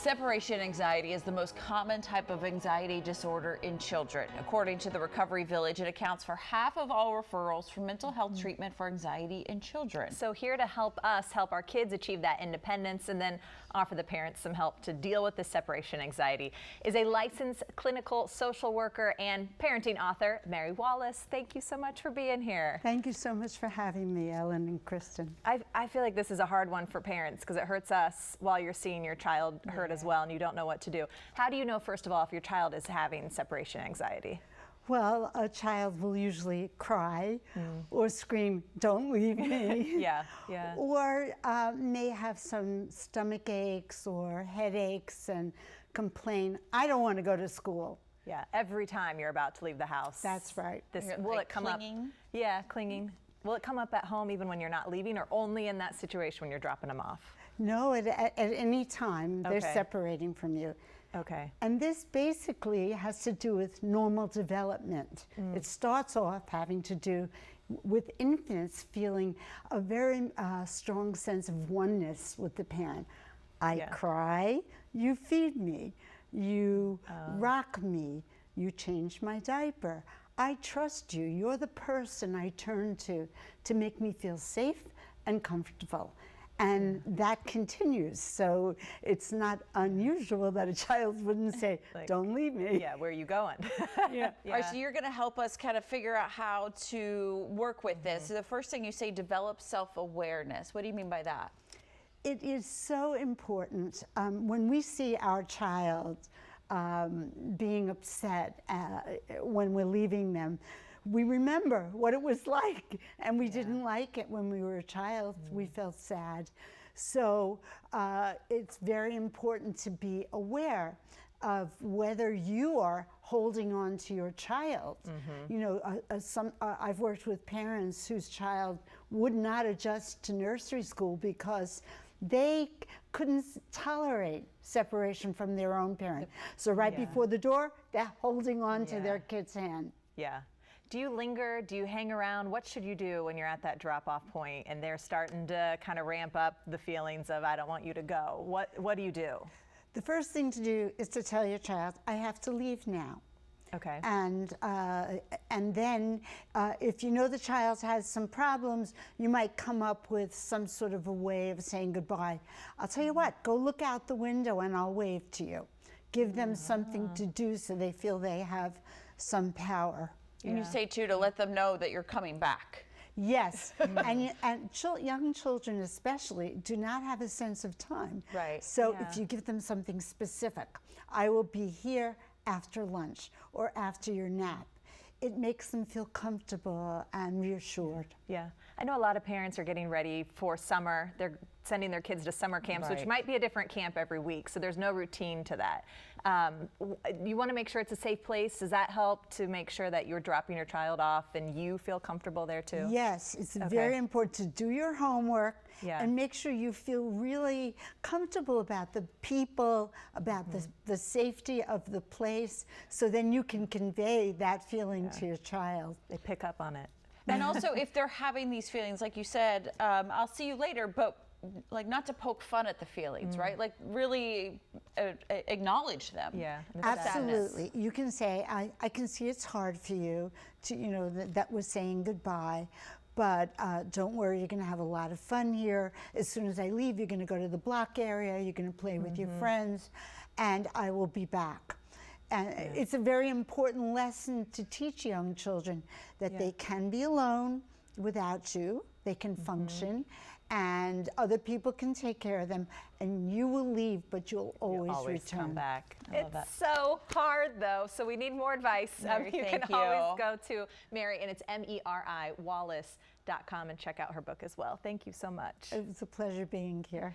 Separation anxiety is the most common type of anxiety disorder in children. According to the Recovery Village, it accounts for half of all referrals for mental health treatment for anxiety in children. So here to help us help our kids achieve that independence and then offer the parents some help to deal with this separation anxiety is a licensed clinical social worker and parenting author, Mary Wallace. Thank you so much for being here. Thank you so much for having me, Ellen and Kristen. I feel like this is a hard one for parents because it hurts us while you're seeing your child hurt as well and you don't know what to do. How do you know, first of all, if your child is having separation anxiety? Well, a child will usually cry or scream, "Don't leave me." Yeah. Or may have some stomach aches or headaches and complain, "I don't want to go to school." Yeah, every time you're about to leave the house. That's right. Will it come clinging? up? Yeah, clinging. Will it come up at home even when you're not leaving, or only in that situation when you're dropping them off? No, at any time they're Okay. separating from you. Okay. And this basically has to do with normal development. It starts off having to do with infants feeling a very strong sense of oneness with the parent. I Yeah. cry, you feed me. You rock me, you change my diaper. I trust you. You're the person I turn to make me feel safe and comfortable. And that continues. So it's not unusual that a child wouldn't say, Like, "Don't leave me." Yeah, where are you going? Yeah. All right, so you're going to help us kind of figure out how to work with this. So the first thing you say, develop self-awareness. What do you mean by that? It is so important when we see our child being upset when we're leaving them. We remember what it was like, and we didn't like it when we were a child. We felt sad. So it's very important to be aware of whether you are holding on to your child. You know, I've worked with parents whose child would not adjust to nursery school because they couldn't tolerate separation from their own parent. So right before the door, they're holding on to their kid's hand. Yeah. Do you linger? Do you hang around? What should you do when you're at that drop-off point and they're starting to kind of ramp up the feelings of, I don't want you to go? What do you do? The first thing to do is to tell your child, "I have to leave now." Okay. And then if you know the child has some problems, you might come up with some sort of a way of saying goodbye. I'll tell you what, go look out the window and I'll wave to you. Give them something to do so they feel they have some power. And you say, too, to let them know that you're coming back. Yes, and young children especially do not have a sense of time. Right. So if you give them something specific, "I will be here after lunch or after your nap," it makes them feel comfortable and reassured. Yeah. I know a lot of parents are getting ready for summer. They're sending their kids to summer camps, which might be a different camp every week, so there's no routine to that. You want to make sure it's a safe place. Does that help to make sure that you're dropping your child off and you feel comfortable there too? Yes, it's very important to do your homework and make sure you feel really comfortable about the people, about the safety of the place, so then you can convey that feeling to your child. They pick up on it. And also, if they're having these feelings, like you said, I'll see you later, but like not to poke fun at the feelings, right? Like really acknowledge them. Yeah. Absolutely. You can say, I can see it's hard for you to, you know, that we're saying goodbye, but don't worry, you're going to have a lot of fun here. As soon as I leave, you're going to go to the block area, you're going to play with your friends, and I will be back. And it's a very important lesson to teach young children that they can be alone without you, they can function, and other people can take care of them, and you will leave, but you'll always return. Come back. It's so hard though, so we need more advice. Mary, you thank can always go to Mary, and it's MERI Wallace.com, and check out her book as well. Thank you so much. It was a pleasure being here.